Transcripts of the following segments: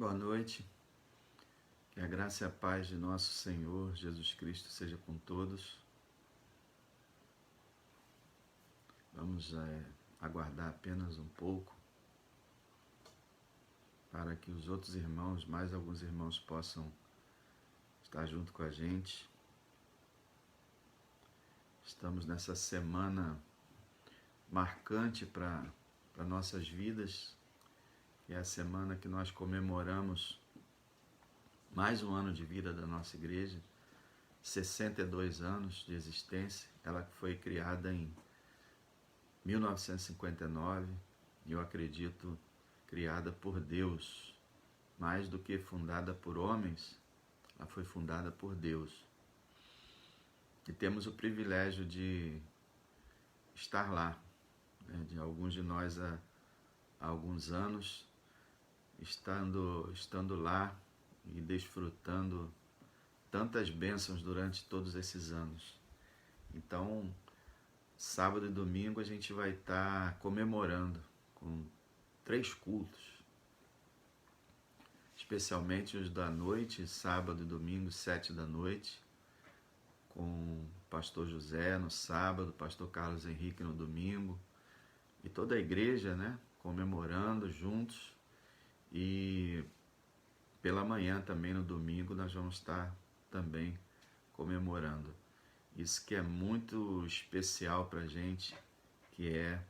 Boa noite, que a graça e a paz de nosso Senhor Jesus Cristo seja com todos. Vamos aguardar apenas um pouco para que os outros irmãos, mais alguns irmãos, possam estar junto com a gente. Estamos nessa semana marcante para nossas vidas, que é a semana que nós comemoramos mais um ano de vida da nossa igreja, 62 anos de existência. Ela foi criada em 1959, e eu acredito criada por Deus, mais do que fundada por homens, ela foi fundada por Deus. E temos o privilégio de estar lá, né, de alguns de nós há alguns anos, estando lá e desfrutando tantas bênçãos durante todos esses anos. Então, sábado e domingo a gente vai estar comemorando com 3 cultos, especialmente os da noite, sábado e domingo, 7 da noite, com o pastor José no sábado, pastor Carlos Henrique no domingo, e toda a igreja, né, comemorando juntos. E pela manhã também, no domingo, nós vamos estar também comemorando. Isso que é muito especial para a gente, que é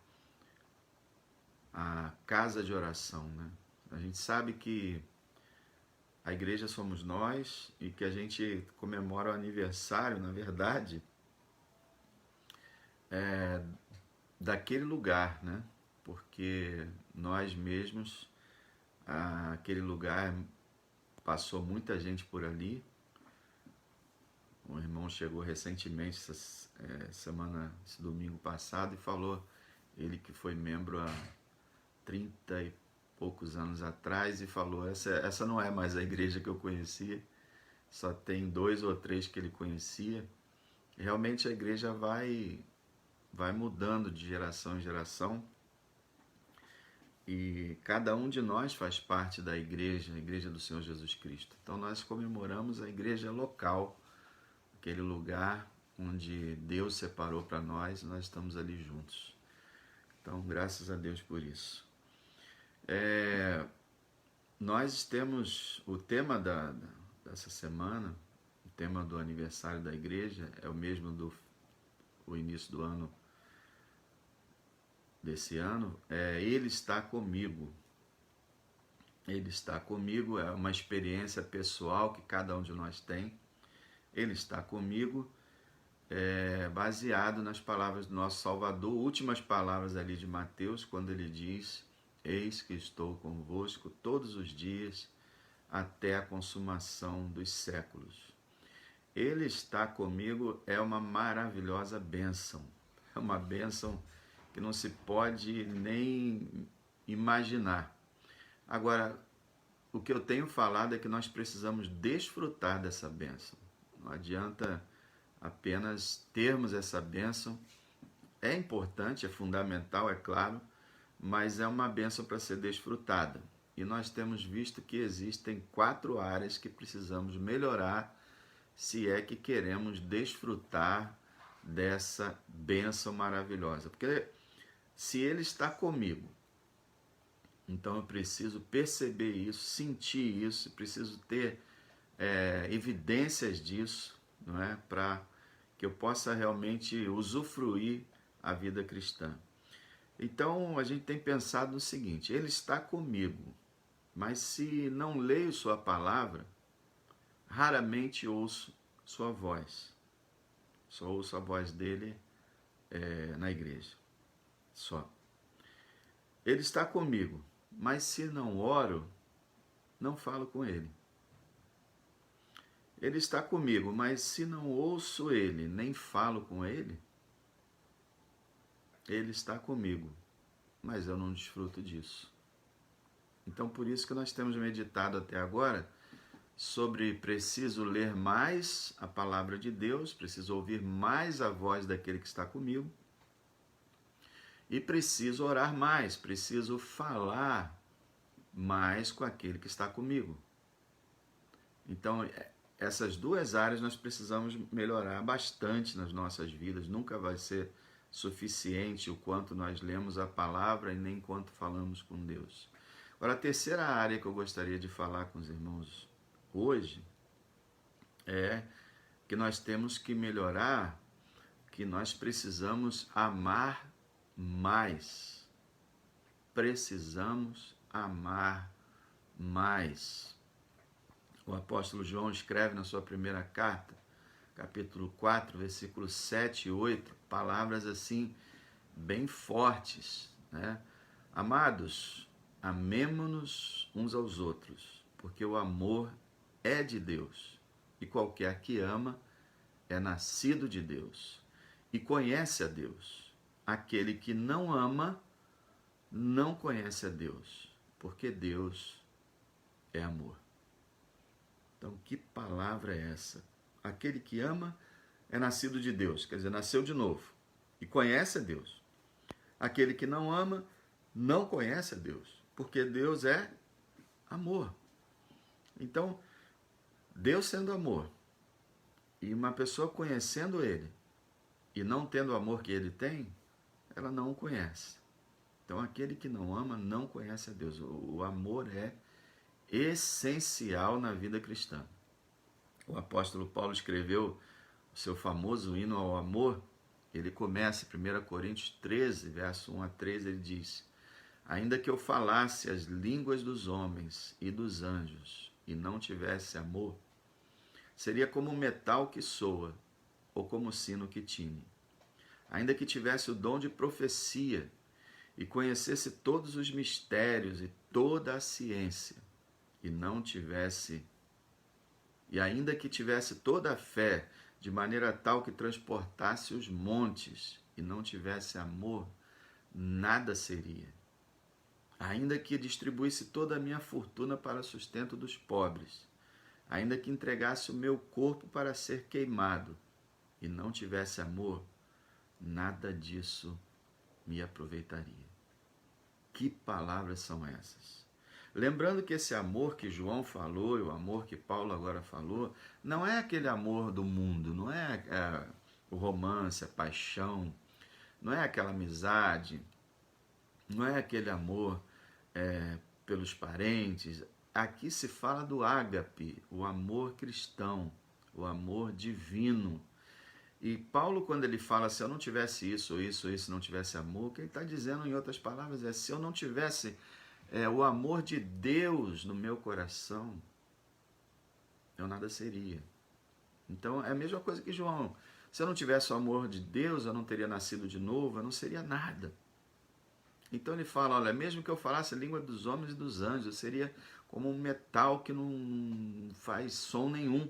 a casa de oração, né? A gente sabe que a igreja somos nós e que a gente comemora o aniversário, na verdade, daquele lugar, né? Porque nós mesmos, aquele lugar, passou muita gente por ali. Um irmão chegou recentemente, esse domingo passado, e falou, ele que foi membro há 30 e poucos anos atrás, e falou, essa não é mais a igreja que eu conhecia, só tem 2 ou 3 que ele conhecia. E realmente a igreja vai mudando de geração em geração, e cada um de nós faz parte da igreja, a igreja do Senhor Jesus Cristo. Então nós comemoramos a igreja local, aquele lugar onde Deus separou para nós estamos ali juntos. Então, graças a Deus por isso. Nós temos o tema dessa semana, o tema do aniversário da igreja, é o mesmo do início do ano, desse ano, Ele está comigo. Ele está comigo, é uma experiência pessoal que cada um de nós tem. Ele está comigo, baseado nas palavras do nosso Salvador, últimas palavras ali de Mateus, quando ele diz, eis que estou convosco todos os dias, até a consumação dos séculos. Ele está comigo é uma maravilhosa bênção, é uma bênção que não se pode nem imaginar. Agora, o que eu tenho falado é que nós precisamos desfrutar dessa bênção. Não adianta apenas termos essa bênção. É importante, é fundamental, é claro, mas é uma bênção para ser desfrutada. E nós temos visto que existem 4 áreas que precisamos melhorar se é que queremos desfrutar dessa bênção maravilhosa. Porque se Ele está comigo, então eu preciso perceber isso, sentir isso, preciso ter evidências disso, não é? Para que eu possa realmente usufruir a vida cristã. Então a gente tem pensado no seguinte, Ele está comigo, mas se não leio sua palavra, raramente ouço sua voz. Só ouço a voz dele na igreja. Só. Ele está comigo, mas se não oro, não falo com ele. Ele está comigo, mas se não ouço ele, nem falo com ele, ele está comigo, mas eu não desfruto disso. Então, por isso que nós temos meditado até agora sobre preciso ler mais a palavra de Deus, preciso ouvir mais a voz daquele que está comigo, e preciso orar mais, preciso falar mas com aquele que está comigo. Então, essas duas áreas nós precisamos melhorar bastante nas nossas vidas. Nunca vai ser suficiente o quanto nós lemos a palavra e nem quanto falamos com Deus. Agora, a terceira área que eu gostaria de falar com os irmãos hoje é que nós temos que melhorar, que nós precisamos amar mais. Precisamos amar mais. O apóstolo João escreve na sua primeira carta, capítulo 4, versículos 7 e 8, palavras assim bem fortes, né? Amados, amemo-nos uns aos outros, porque o amor é de Deus, e qualquer que ama é nascido de Deus e conhece a Deus. Aquele que não ama não conhece a Deus, porque Deus é amor. Então, que palavra é essa? Aquele que ama é nascido de Deus, quer dizer, nasceu de novo e conhece a Deus. Aquele que não ama não conhece a Deus, porque Deus é amor. Então, Deus sendo amor e uma pessoa conhecendo Ele e não tendo o amor que Ele tem, ela não o conhece. Então, aquele que não ama não conhece a Deus. O amor é essencial na vida cristã. O apóstolo Paulo escreveu o seu famoso hino ao amor. Ele começa em 1 Coríntios 13, verso 1 a 3, ele diz: ainda que eu falasse as línguas dos homens e dos anjos e não tivesse amor, seria como um metal que soa ou como um sino que tine. Ainda que tivesse o dom de profecia e conhecesse todos os mistérios e toda a ciência, e ainda que tivesse toda a fé, de maneira tal que transportasse os montes, e não tivesse amor, nada seria. Ainda que distribuísse toda a minha fortuna para sustento dos pobres, ainda que entregasse o meu corpo para ser queimado, e não tivesse amor, nada disso me aproveitaria. Que palavras são essas? Lembrando que esse amor que João falou e o amor que Paulo agora falou, não é aquele amor do mundo, não é o romance, a paixão, não é aquela amizade, não é aquele amor pelos parentes. Aqui se fala do ágape, o amor cristão, o amor divino. E Paulo, quando ele fala, se eu não tivesse isso, não tivesse amor, o que ele está dizendo, em outras palavras, é se eu não tivesse o amor de Deus no meu coração, eu nada seria. Então é a mesma coisa que João. Se eu não tivesse o amor de Deus, eu não teria nascido de novo, eu não seria nada. Então ele fala, olha, mesmo que eu falasse a língua dos homens e dos anjos, eu seria como um metal que não faz som nenhum.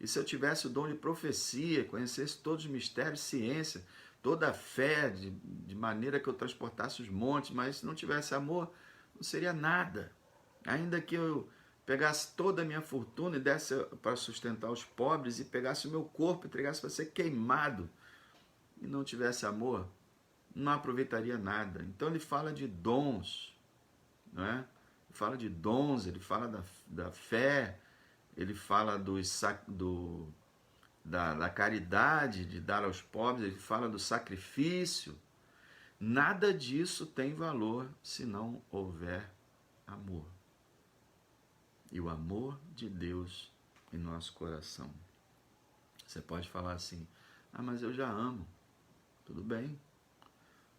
E se eu tivesse o dom de profecia, conhecesse todos os mistérios, ciência, toda a fé, de maneira que eu transportasse os montes, mas se não tivesse amor, não seria nada. Ainda que eu pegasse toda a minha fortuna e desse para sustentar os pobres, e pegasse o meu corpo e entregasse para ser queimado, e não tivesse amor, não aproveitaria nada. Então ele fala de dons, não é? Ele fala de dons, ele fala da fé, ele fala da caridade, de dar aos pobres, ele fala do sacrifício. Nada disso tem valor se não houver amor. E o amor de Deus em nosso coração. Você pode falar assim, mas eu já amo. Tudo bem.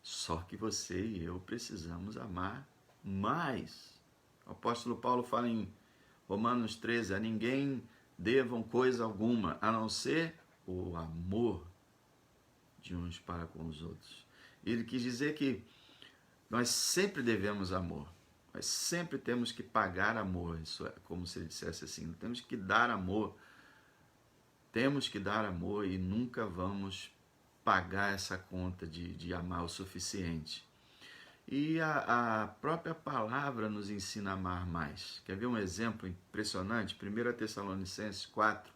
Só que você e eu precisamos amar mais. O apóstolo Paulo fala em Romanos 13, a ninguém devam coisa alguma, a não ser o amor de uns para com os outros. Ele quis dizer que nós sempre devemos amor. Nós sempre temos que pagar amor. Isso é como se ele dissesse assim, temos que dar amor. Temos que dar amor e nunca vamos pagar essa conta de amar o suficiente. E a própria palavra nos ensina a amar mais. Quer ver um exemplo impressionante? 1 Tessalonicenses 4,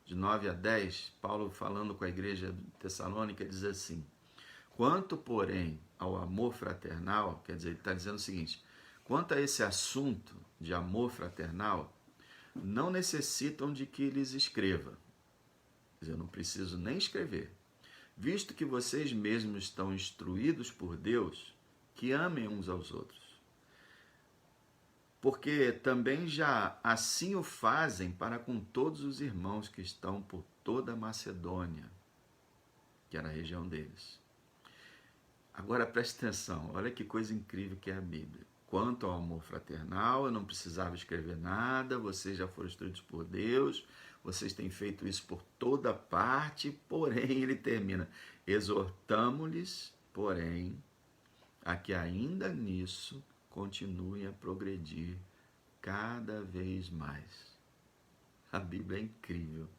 de 9 a 10, Paulo falando com a igreja de Tessalônica diz assim, quanto, porém, ao amor fraternal, quer dizer, ele está dizendo o seguinte, quanto a esse assunto de amor fraternal, não necessitam de que lhes escreva. Eu não preciso nem escrever. Visto que vocês mesmos estão instruídos por Deus, que amem uns aos outros. Porque também já assim o fazem para com todos os irmãos que estão por toda a Macedônia, que era a região deles. Agora preste atenção, olha que coisa incrível que é a Bíblia. Quanto ao amor fraternal, eu não precisava escrever nada, vocês já foram instruídos por Deus, vocês têm feito isso por toda parte, porém, ele termina, exortamo-lhes, porém, a que ainda nisso continuem a progredir cada vez mais. A Bíblia é incrível.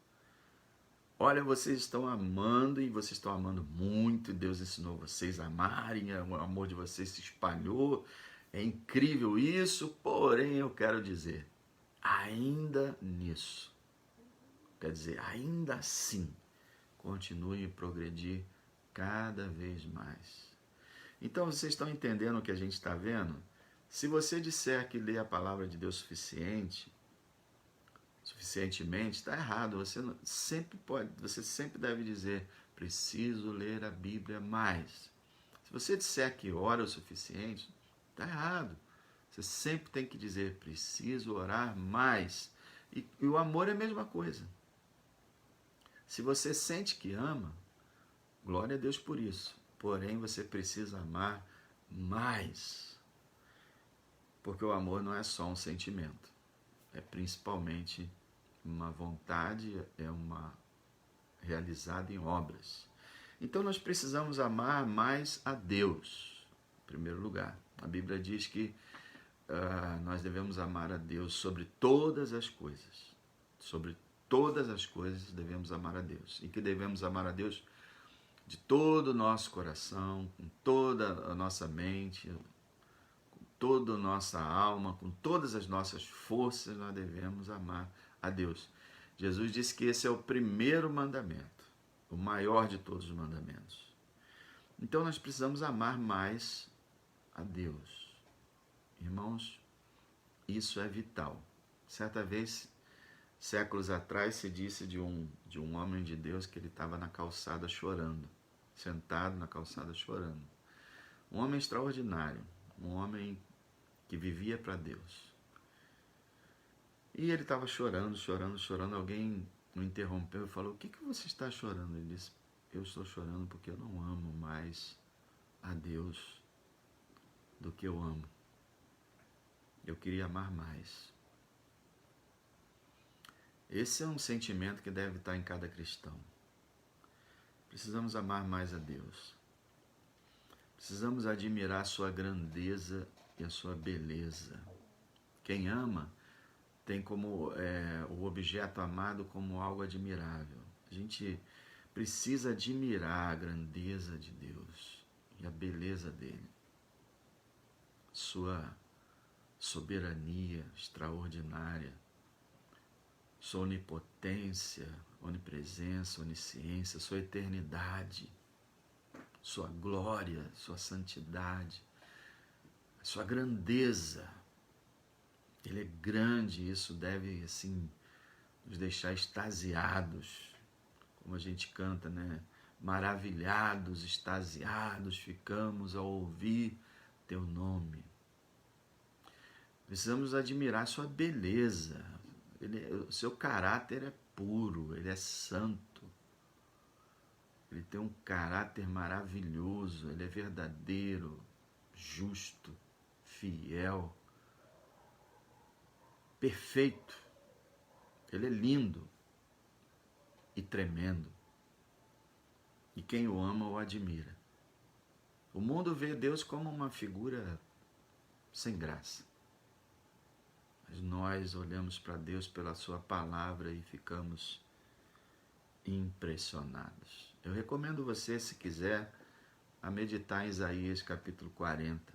Olha, vocês estão amando e vocês estão amando muito, Deus ensinou vocês a amarem, o amor de vocês se espalhou, é incrível isso, porém eu quero dizer, ainda nisso, quer dizer, ainda assim, continue a progredir cada vez mais. Então vocês estão entendendo o que a gente está vendo? Se você disser que lê a palavra de Deus suficientemente, está errado. Você sempre deve dizer, preciso ler a Bíblia mais. Se você disser que ora o suficiente, está errado. Você sempre tem que dizer, preciso orar mais. E o amor é a mesma coisa. Se você sente que ama, glória a Deus por isso. Porém, você precisa amar mais. Porque o amor não é só um sentimento. É principalmente uma vontade, é uma realizada em obras. Então nós precisamos amar mais a Deus, em primeiro lugar. A Bíblia diz que nós devemos amar a Deus sobre todas as coisas. Sobre todas as coisas devemos amar a Deus. E que devemos amar a Deus de todo o nosso coração, com toda a nossa mente, com toda a nossa alma, com todas as nossas forças, nós devemos amar a Deus. Jesus disse que esse é o primeiro mandamento, o maior de todos os mandamentos. Então nós precisamos amar mais a Deus. Irmãos, isso é vital. Certa vez, séculos atrás, se disse de um homem de Deus que ele estava na calçada chorando, sentado na calçada chorando. Um homem extraordinário, um homem que vivia para Deus. E ele estava chorando. Alguém o interrompeu e falou, o que você está chorando? Ele disse, eu estou chorando porque eu não amo mais a Deus do que eu amo. Eu queria amar mais. Esse é um sentimento que deve estar em cada cristão. Precisamos amar mais a Deus. Precisamos admirar a sua grandeza e a sua beleza. Quem ama tem como o objeto amado como algo admirável. A gente precisa admirar a grandeza de Deus e a beleza dele. Sua soberania extraordinária, sua onipotência, onipresença, onisciência, sua eternidade, sua glória, sua santidade, sua grandeza. Ele é grande, isso deve assim nos deixar extasiados, como a gente canta, né? Maravilhados, extasiados ficamos ao ouvir teu nome. Precisamos admirar sua beleza. O seu caráter é puro, ele é santo. Ele tem um caráter maravilhoso, ele é verdadeiro, justo, fiel, perfeito. Ele é lindo e tremendo. E quem o ama o admira. O mundo vê Deus como uma figura sem graça. Mas nós olhamos para Deus pela sua palavra e ficamos impressionados. Eu recomendo você, se quiser, a meditar em Isaías capítulo 40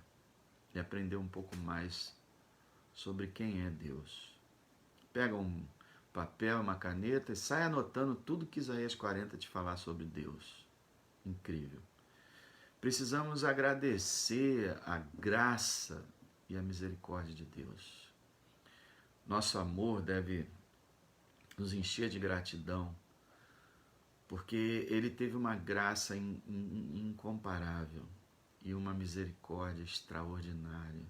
e aprender um pouco mais sobre quem é Deus. Pega um papel, uma caneta e sai anotando tudo que Isaías 40 te falar sobre Deus. Incrível. Precisamos agradecer a graça e a misericórdia de Deus. Nosso amor deve nos encher de gratidão, porque Ele teve uma graça incomparável e uma misericórdia extraordinária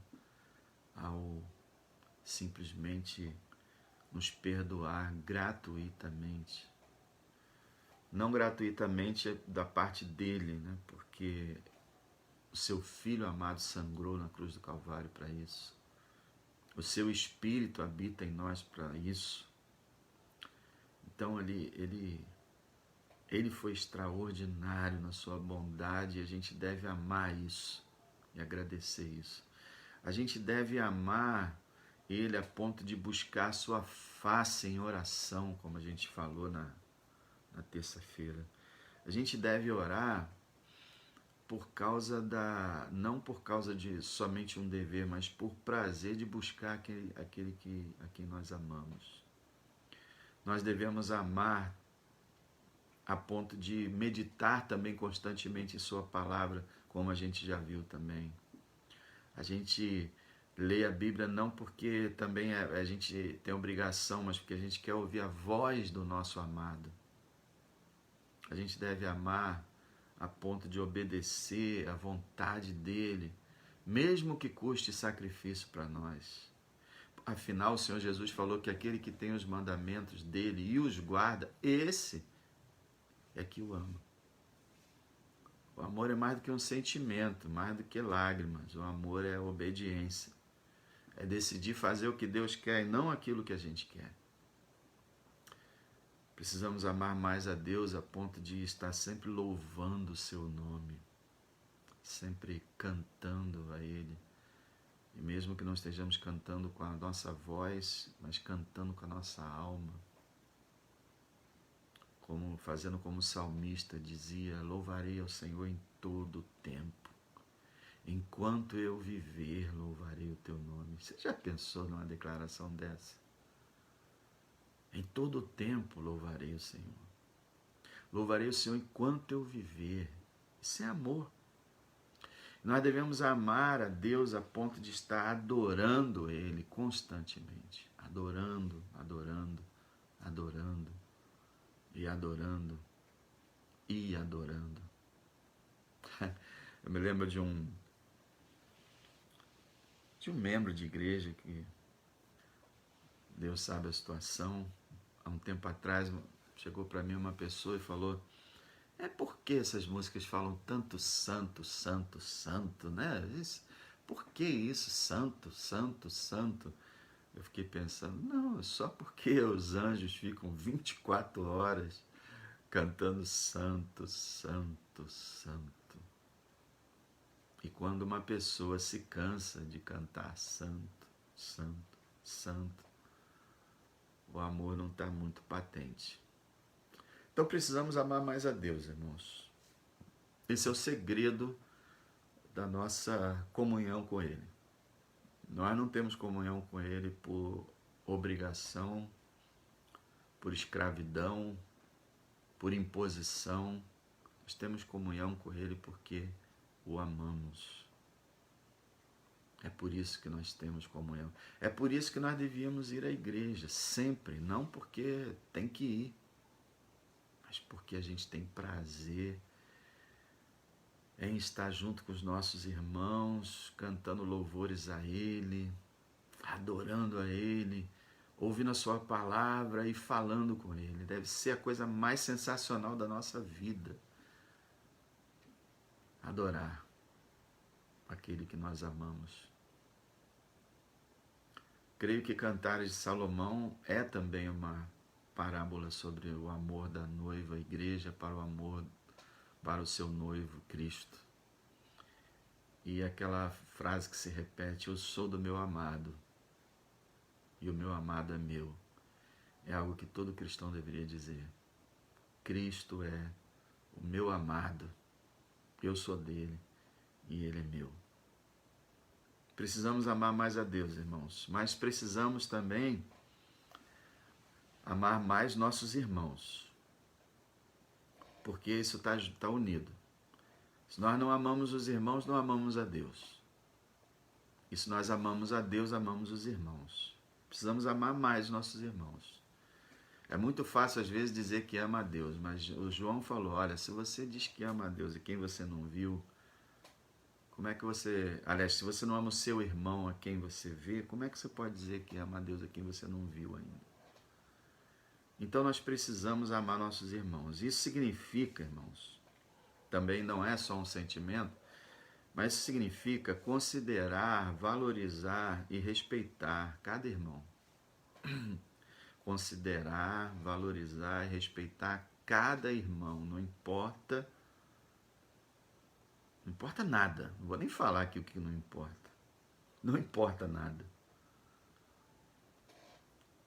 ao simplesmente nos perdoar gratuitamente. Não gratuitamente da parte dele, né? Porque o seu Filho amado sangrou na cruz do Calvário para isso. O seu Espírito habita em nós para isso. Então ele foi extraordinário na sua bondade e a gente deve amar isso e agradecer isso. A gente deve amar Ele a ponto de buscar a sua face em oração, como a gente falou na terça-feira. A gente deve orar por causa não por causa de somente um dever, mas por prazer de buscar aquele a quem nós amamos. Nós devemos amar a ponto de meditar também constantemente em sua palavra, como a gente já viu também. A gente lê a Bíblia não porque também a gente tem obrigação, mas porque a gente quer ouvir a voz do nosso amado. A gente deve amar a ponto de obedecer à vontade dele, mesmo que custe sacrifício para nós. Afinal, o Senhor Jesus falou que aquele que tem os mandamentos dele e os guarda, esse é que o ama. O amor é mais do que um sentimento, mais do que lágrimas. O amor é obediência. É decidir fazer o que Deus quer e não aquilo que a gente quer. Precisamos amar mais a Deus a ponto de estar sempre louvando o seu nome, sempre cantando a Ele. E mesmo que não estejamos cantando com a nossa voz, mas cantando com a nossa alma, fazendo como o salmista dizia: louvarei ao Senhor em todo o tempo. Enquanto eu viver, louvarei o teu nome. Você já pensou numa declaração dessa? Em todo o tempo louvarei o Senhor. Louvarei o Senhor enquanto eu viver. Isso é amor. Nós devemos amar a Deus a ponto de estar adorando Ele constantemente. Adorando, adorando, adorando. E adorando. E adorando. Eu me lembro de um membro de igreja que Deus sabe a situação. Há um tempo atrás chegou para mim uma pessoa e falou: por que essas músicas falam tanto santo, santo, santo, né? Por que isso, santo, santo, santo? Eu fiquei pensando, não, só porque os anjos ficam 24 horas cantando santo, santo, santo. E quando uma pessoa se cansa de cantar santo, santo, santo, o amor não está muito patente. Então precisamos amar mais a Deus, irmãos. Esse é o segredo da nossa comunhão com Ele. Nós não temos comunhão com Ele por obrigação, por escravidão, por imposição. Nós temos comunhão com Ele porque o amamos. É por isso que nós temos comunhão. É por isso que nós devíamos ir à igreja sempre, não porque tem que ir, mas porque a gente tem prazer em estar junto com os nossos irmãos, cantando louvores a Ele, adorando a Ele, ouvindo a sua palavra e falando com Ele. Deve ser a coisa mais sensacional da nossa vida. Adorar aquele que nós amamos. Creio que Cantares de Salomão é também uma parábola sobre o amor da noiva, a igreja, para o amor para o seu noivo, Cristo. E aquela frase que se repete: eu sou do meu amado e o meu amado é meu. É algo que todo cristão deveria dizer. Cristo é o meu amado, eu sou dele e ele é meu. Precisamos amar mais a Deus, irmãos, mas precisamos também amar mais nossos irmãos, porque isso está unido. Se nós não amamos os irmãos, não amamos a Deus. E se nós amamos a Deus, amamos os irmãos. Precisamos amar mais nossos irmãos. É muito fácil, às vezes, dizer que ama a Deus, mas o João falou, olha, se você diz que ama a Deus e quem você não viu, como é que você... Aliás, se você não ama o seu irmão a quem você vê, como é que você pode dizer que ama a Deus a quem você não viu ainda? Então nós precisamos amar nossos irmãos. Isso significa, irmãos, também não é só um sentimento, mas isso significa considerar, valorizar e respeitar cada irmão. Considerar, valorizar e respeitar cada irmão, não importa nada. Não vou nem falar aqui o que não importa. Não importa nada.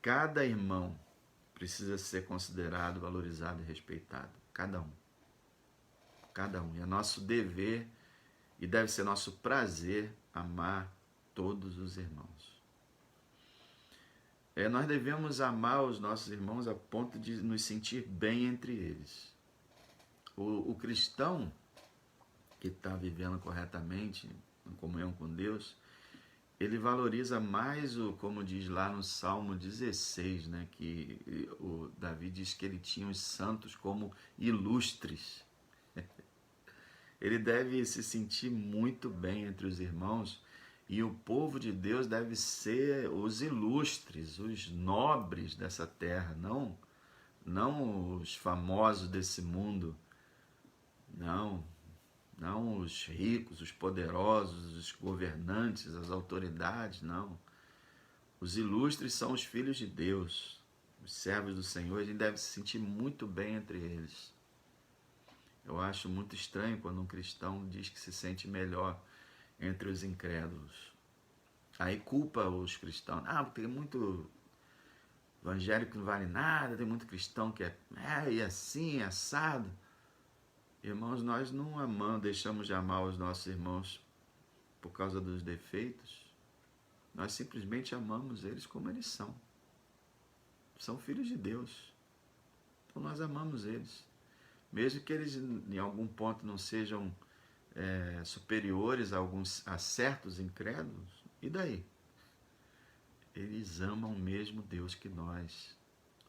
Cada irmão precisa ser considerado, valorizado e respeitado. Cada um. Cada um. E é nosso dever e deve ser nosso prazer amar todos os irmãos. Nós devemos amar os nossos irmãos a ponto de nos sentir bem entre eles. O cristão que está vivendo corretamente, em comunhão com Deus, ele valoriza mais, como diz lá no Salmo 16, né, que o Davi diz que ele tinha os santos como ilustres. Ele deve se sentir muito bem entre os irmãos, e o povo de Deus deve ser os ilustres, os nobres dessa terra, não os famosos desse mundo, não os ricos, os poderosos, os governantes, as autoridades, não. Os ilustres são os filhos de Deus, os servos do Senhor, a gente deve se sentir muito bem entre eles. Eu acho muito estranho quando um cristão diz que se sente melhor entre os incrédulos. Aí culpa os cristãos. Tem muito evangélico que não vale nada, tem muito cristão que e assim, assado. Irmãos, nós não amamos, deixamos de amar os nossos irmãos por causa dos defeitos. Nós simplesmente amamos eles como eles são. São filhos de Deus. Então nós amamos eles. Mesmo que eles em algum ponto não sejam superiores a certos incrédulos, e daí? Eles amam o mesmo Deus que nós.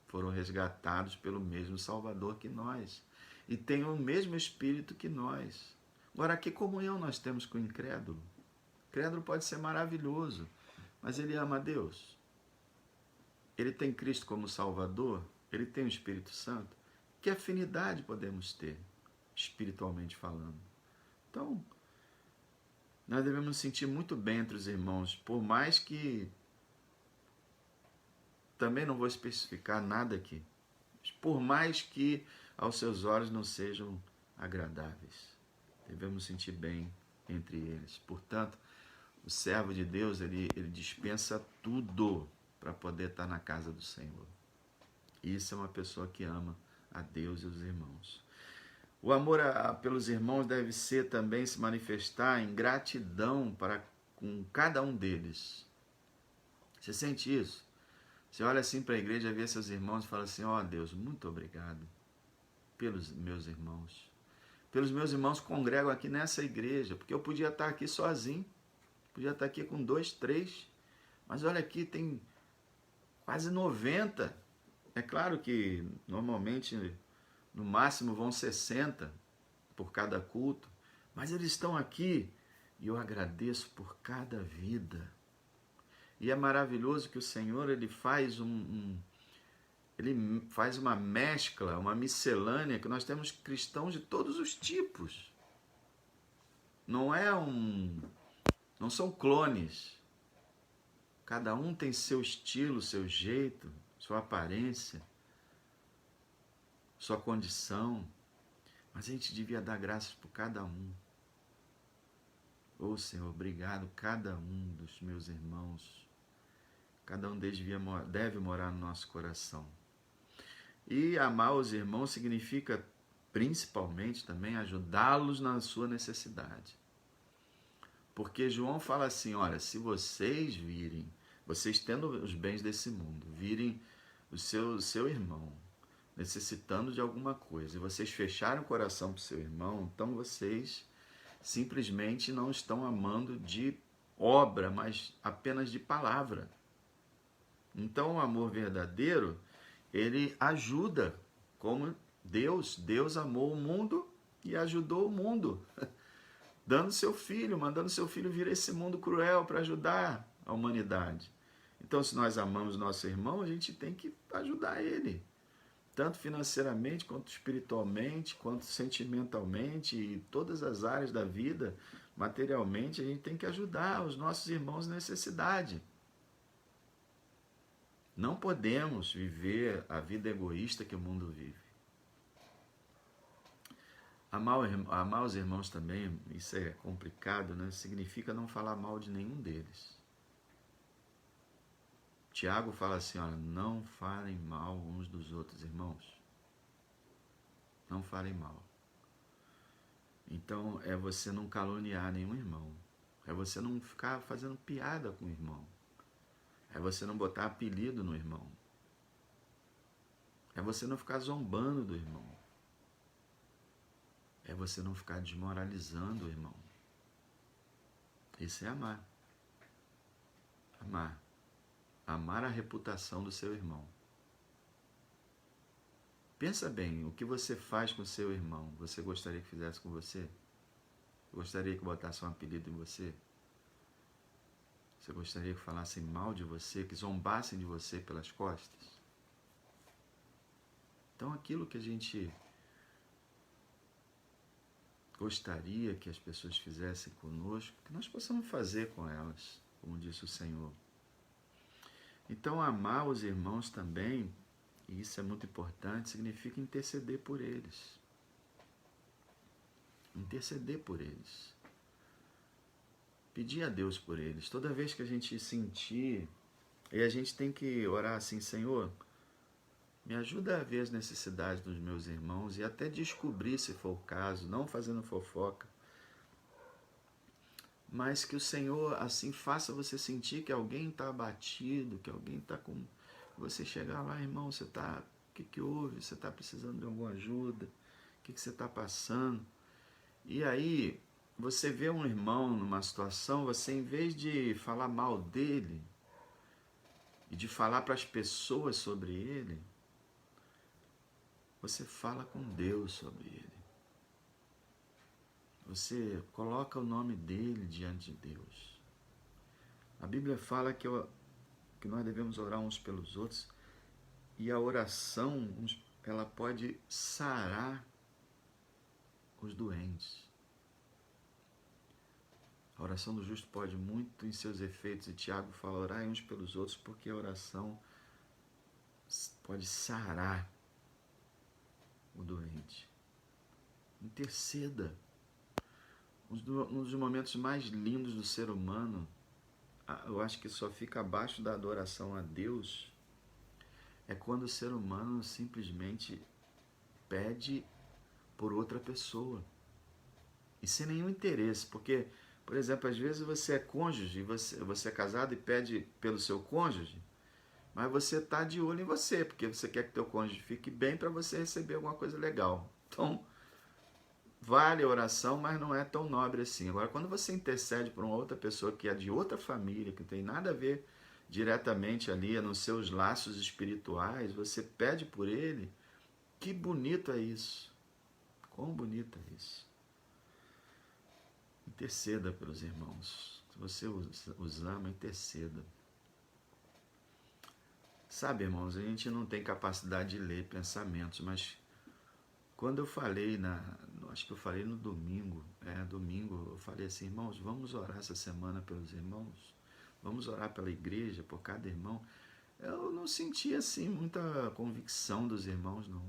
Foram resgatados pelo mesmo Salvador que nós. E têm o mesmo Espírito que nós. Agora, que comunhão nós temos com o incrédulo? O incrédulo pode ser maravilhoso, mas ele ama a Deus. Ele tem Cristo como Salvador, ele tem o Espírito Santo. Que afinidade podemos ter, espiritualmente falando? Então, nós devemos nos sentir muito bem entre os irmãos, por mais que... Também não vou especificar nada aqui. Por mais que aos seus olhos não sejam agradáveis. Devemos sentir bem entre eles. Portanto, o servo de Deus, ele dispensa tudo para poder estar na casa do Senhor. Isso é uma pessoa que ama a Deus e os irmãos. O amor pelos irmãos deve ser também se manifestar em gratidão para com cada um deles. Você sente isso? Você olha assim para a igreja, vê seus irmãos e fala assim, Deus, muito obrigado pelos meus irmãos. Pelos meus irmãos que congregam aqui nessa igreja, porque eu podia estar aqui sozinho, podia estar aqui com 2, 3, mas olha aqui, tem quase 90. É claro que normalmente, no máximo, vão 60 por cada culto, mas eles estão aqui e eu agradeço por cada vida. E é maravilhoso que o Senhor ele faz ele faz uma mescla, uma miscelânea, que nós temos cristãos de todos os tipos. Não são clones. Cada um tem seu estilo, seu jeito, sua aparência, sua condição. Mas a gente devia dar graças por cada um. Senhor, obrigado, cada um dos meus irmãos. Cada um deles deve morar no nosso coração. E amar os irmãos significa, principalmente, também ajudá-los na sua necessidade. Porque João fala assim, olha, se vocês virem, vocês tendo os bens desse mundo, virem o seu irmão necessitando de alguma coisa, e vocês fecharem o coração para o seu irmão, então vocês simplesmente não estão amando de obra, mas apenas de palavra. Então o amor verdadeiro, ele ajuda, como Deus amou o mundo e ajudou o mundo, dando seu filho, mandando seu filho vir a esse mundo cruel para ajudar a humanidade. Então, se nós amamos nosso irmão, a gente tem que ajudar ele, tanto financeiramente, quanto espiritualmente, quanto sentimentalmente, e todas as áreas da vida, materialmente, a gente tem que ajudar os nossos irmãos em necessidade. Não podemos viver a vida egoísta que o mundo vive. Amar os irmãos também, isso é complicado, né? Significa não falar mal de nenhum deles. Tiago fala assim, olha, não falem mal uns dos outros, irmãos. Não falem mal. Então, é você não caluniar nenhum irmão. É você não ficar fazendo piada com o irmão. É você não botar apelido no irmão. É você não ficar zombando do irmão. É você não ficar desmoralizando o irmão. Isso é amar. Amar. Amar a reputação do seu irmão. Pensa bem, o que você faz com o seu irmão, você gostaria que fizesse com você? Gostaria que botasse um apelido em você? Você gostaria que falassem mal de você, que zombassem de você pelas costas? Então aquilo que a gente gostaria que as pessoas fizessem conosco, que nós possamos fazer com elas, como disse o Senhor. Então amar os irmãos também, e isso é muito importante, significa interceder por eles. Interceder por eles. Pedir a Deus por eles. Toda vez que a gente sentir, e a gente tem que orar assim, Senhor, me ajuda a ver as necessidades dos meus irmãos e até descobrir, se for o caso, não fazendo fofoca, mas que o Senhor assim faça você sentir que alguém está abatido, que alguém está com... Você chegar lá, irmão, você está... O que houve? Você está precisando de alguma ajuda? O que você está passando? E aí, você vê um irmão numa situação, você em vez de falar mal dele e de falar para as pessoas sobre ele, você fala com Deus sobre ele. Você coloca o nome dele diante de Deus. A Bíblia fala que nós devemos orar uns pelos outros, e a oração, ela pode sarar os doentes. A oração do justo pode muito em seus efeitos, e Tiago fala, orai uns pelos outros, porque a oração pode sarar o doente. Interceda. Um dos momentos mais lindos do ser humano, eu acho que só fica abaixo da adoração a Deus, é quando o ser humano simplesmente pede por outra pessoa. E sem nenhum interesse, porque, por exemplo, às vezes você é cônjuge, você é casado e pede pelo seu cônjuge, mas você está de olho em você, porque você quer que teu cônjuge fique bem para você receber alguma coisa legal. Então, vale a oração, mas não é tão nobre assim. Agora, quando você intercede por uma outra pessoa que é de outra família, que não tem nada a ver diretamente ali nos seus laços espirituais, você pede por ele, que bonito é isso. Quão bonito é isso. Interceda pelos irmãos. Se você os ama, interceda. Sabe, irmãos, a gente não tem capacidade de ler pensamentos, mas quando eu falei, acho que eu falei no domingo, domingo, eu falei assim, irmãos, vamos orar essa semana pelos irmãos, vamos orar pela igreja, por cada irmão. Eu não senti assim muita convicção dos irmãos, não.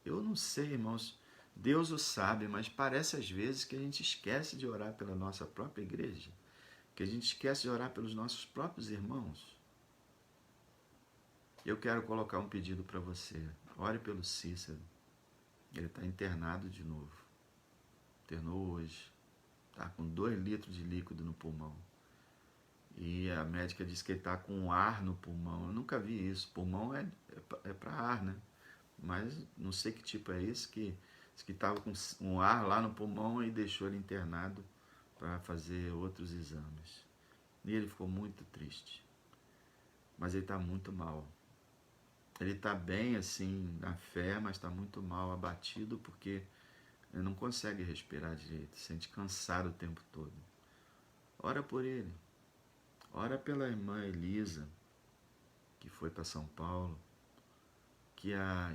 Eu não sei, irmãos, Deus o sabe, mas parece às vezes que a gente esquece de orar pela nossa própria igreja, que a gente esquece de orar pelos nossos próprios irmãos. Eu quero colocar um pedido para você. Ore pelo Cícero. Ele está internado de novo. Internou hoje. Está com 2 litros de líquido no pulmão. E a médica disse que ele está com ar no pulmão. Eu nunca vi isso. Pulmão é para ar, né? Mas não sei que tipo é esse que estava com um ar lá no pulmão e deixou ele internado para fazer outros exames. E ele ficou muito triste. Mas ele está muito mal. Ele está bem assim na fé, mas está muito mal, abatido, porque ele não consegue respirar direito, se sente cansado o tempo todo. Ora por ele. Ora pela irmã Elisa, que foi para São Paulo, que a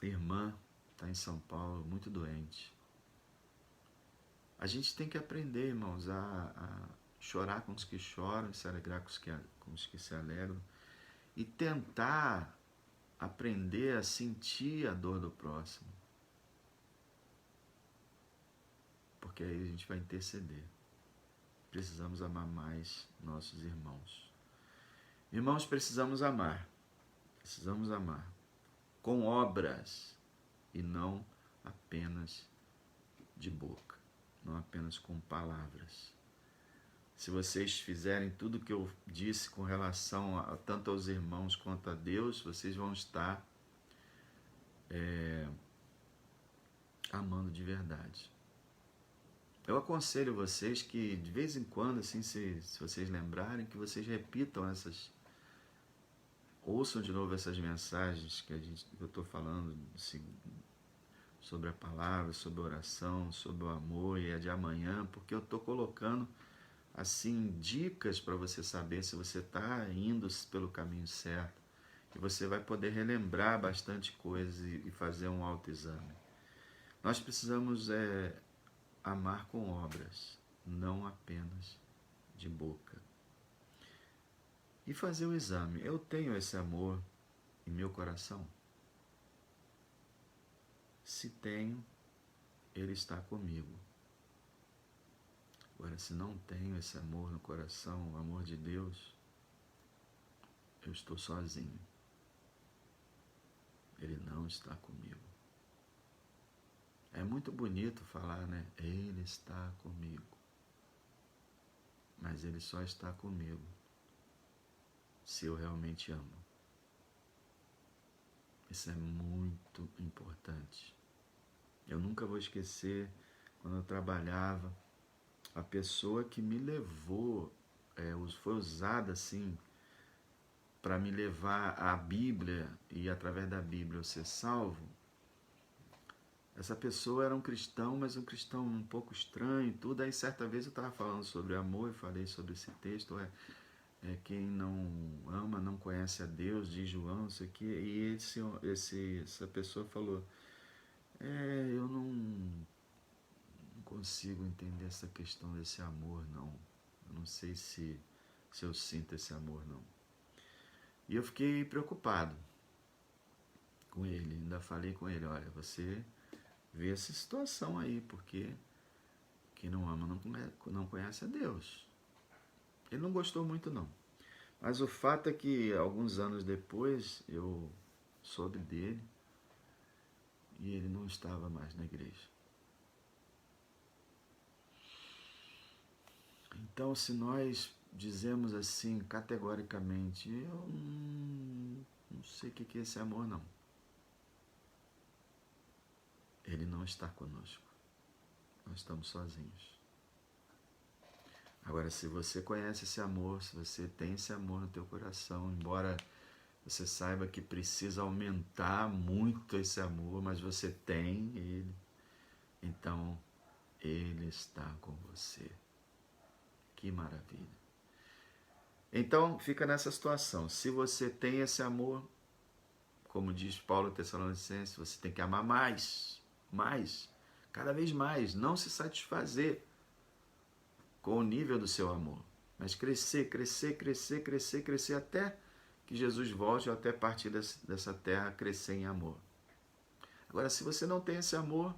irmã está em São Paulo, muito doente. A gente tem que aprender, irmãos, a chorar com os que choram, se alegrar com os que se alegram, e tentar aprender a sentir a dor do próximo. Porque aí a gente vai interceder. Precisamos amar mais nossos irmãos. Irmãos, precisamos amar. Precisamos amar. Com obras e não apenas de boca. Não apenas com palavras. Se vocês fizerem tudo o que eu disse com relação tanto aos irmãos quanto a Deus, vocês vão estar amando de verdade. Eu aconselho vocês que, de vez em quando, assim, se vocês lembrarem, que vocês repitam ouçam de novo essas mensagens que eu estou falando sobre a palavra, sobre a oração, sobre o amor e a de amanhã, porque eu estou colocando assim dicas para você saber se você está indo pelo caminho certo, e você vai poder relembrar bastante coisas e fazer um autoexame. Nós precisamos amar com obras, não apenas de boca. E fazer o exame. Eu tenho esse amor em meu coração? Se tenho, ele está comigo. Agora, se não tenho esse amor no coração, o amor de Deus, eu estou sozinho. Ele não está comigo. É muito bonito falar, né? Ele está comigo. Mas ele só está comigo se eu realmente amo. Isso é muito importante. Eu nunca vou esquecer quando eu trabalhava, a pessoa que me levou, foi usada assim para me levar à Bíblia e através da Bíblia eu ser salvo. Essa pessoa era um cristão, mas um cristão um pouco estranho e tudo. Aí certa vez eu estava falando sobre amor e falei sobre esse texto, quem não ama não conhece a Deus, diz João, isso aqui. E essa pessoa falou, eu não consigo entender essa questão desse amor, não. Eu não sei se eu sinto esse amor, não. E eu fiquei preocupado com ele, ainda falei com ele, olha, você vê essa situação aí, porque quem não ama não conhece a Deus. Ele não gostou muito, não. Mas o fato é que alguns anos depois eu soube dele e ele não estava mais na igreja. Então, se nós dizemos assim categoricamente, eu não sei o que é esse amor, não. Ele não está conosco. Nós estamos sozinhos. Agora, se você conhece esse amor, se você tem esse amor no teu coração, embora você saiba que precisa aumentar muito esse amor, mas você tem ele, então ele está com você. Que maravilha. Então, fica nessa situação. Se você tem esse amor, como diz Paulo Tessalonicenses, você tem que amar mais, cada vez mais, não se satisfazer com o nível do seu amor, mas crescer até que Jesus volte ou até partir dessa terra crescer em amor. Agora, se você não tem esse amor,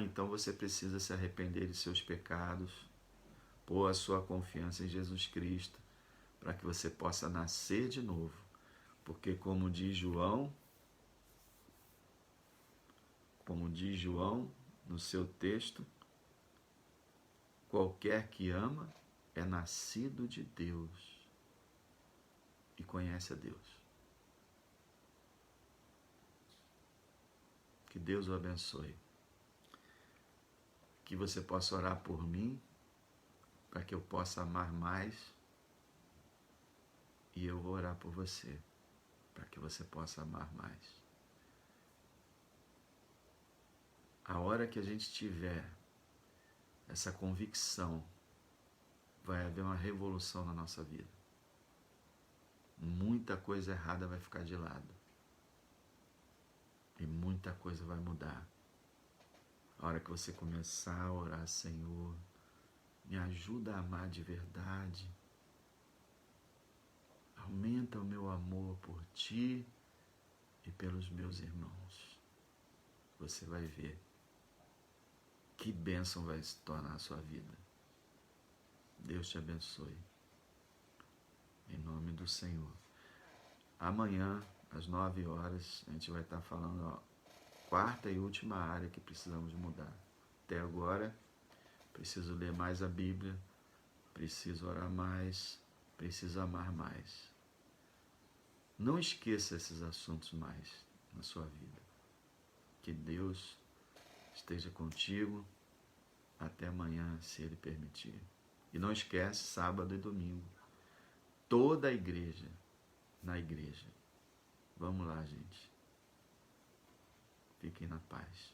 então você precisa se arrepender de seus pecados, pôr a sua confiança em Jesus Cristo, para que você possa nascer de novo. Porque como diz João no seu texto, qualquer que ama é nascido de Deus e conhece a Deus. Que Deus o abençoe. Que você possa orar por mim, para que eu possa amar mais. E eu vou orar por você, para que você possa amar mais. A hora que a gente tiver essa convicção, vai haver uma revolução na nossa vida. Muita coisa errada vai ficar de lado. E muita coisa vai mudar. A hora que você começar a orar, Senhor, me ajuda a amar de verdade. Aumenta o meu amor por Ti e pelos meus irmãos. Você vai ver que bênção vai se tornar a sua vida. Deus te abençoe. Em nome do Senhor. Amanhã, às 9 horas, a gente vai estar falando a quarta e última área que precisamos mudar. Até agora, preciso ler mais a Bíblia, preciso orar mais, preciso amar mais. Não esqueça esses assuntos mais na sua vida. Que Deus esteja contigo até amanhã, se Ele permitir. E não esquece, sábado e domingo, toda a igreja na igreja. Vamos lá, gente. Fiquem na paz.